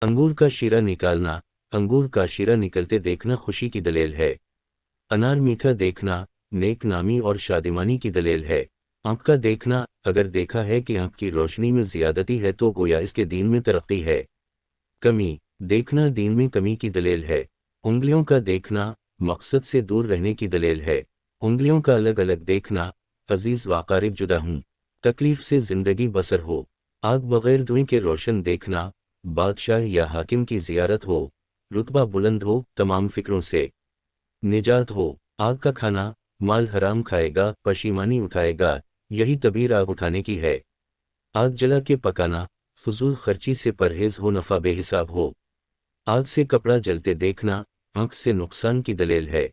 अंगूर का शीरा निकालना, अंगूर का शीरा निकलते देखना खुशी की दलील है। अनार मीठा देखना, नेक नामी और शादिमानी की दलील है। आंख का देखना, अगर देखा है कि आंख की रोशनी में ज्यादती है तो गोया इसके दीन में तरक्की है। कमी देखना, दीन में कमी की दलील है। उंगलियों का देखना, मकसद से दूर रहने की दलील है। उंगलियों का अलग अलग देखना, अजीज वाकारिब जुदा हूँ, तकलीफ से जिंदगी बसर हो। आग बगैर धुएं के रोशन देखना, बादशाह या हाकिम की जियारत हो, रुतबा बुलंद हो, तमाम फिक्रों से निजात हो। आग का खाना, माल हराम खाएगा पशीमानी उठाएगा, यही तबीर आग उठाने की है। आग जला के पकाना, फजूल खर्ची से परहेज हो, नफा बेहिसाब हो। आग से कपड़ा जलते देखना, आंख से नुकसान की दलील है।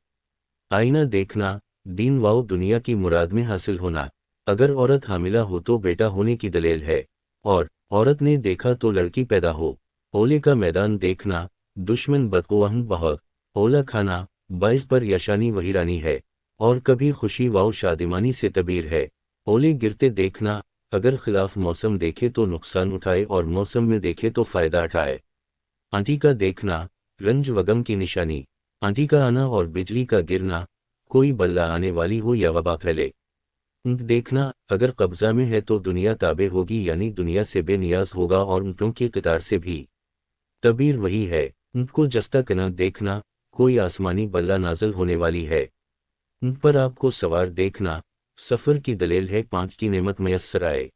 आईना देखना, दीन वाओ दुनिया की मुराद में हासिल होना। अगर औरत हामिला हो तो बेटा होने की दलील है, और औरत ने देखा तो लड़की पैदा हो। ओले का मैदान देखना, दुश्मन बदकुवाह बहुत। ओला खाना, बाइस पर यशानी वहीरानी है, और कभी खुशी वाओ शादिमानी से तबीर है। ओले गिरते देखना, अगर खिलाफ मौसम देखे तो नुकसान उठाए और मौसम में देखे तो फायदा उठाए। आंधी का देखना, रंज वगम की निशानी। आंधी का आना और बिजली का गिरना, कोई बल्ला आने वाली हो या वबा फैले। ऊंट देखना, अगर कब्जा में है तो दुनिया ताबे होगी, यानी दुनिया से बेनियाज होगा और ऊँटों की कतार से भी। तबीर वही है। ऊँट को जस्ता कना देखना, कोई आसमानी बल्ला नाजल होने वाली है। ऊँट पर आपको सवार देखना, सफ़र की दलील है, पाँच की नेमत मयस्सर आए।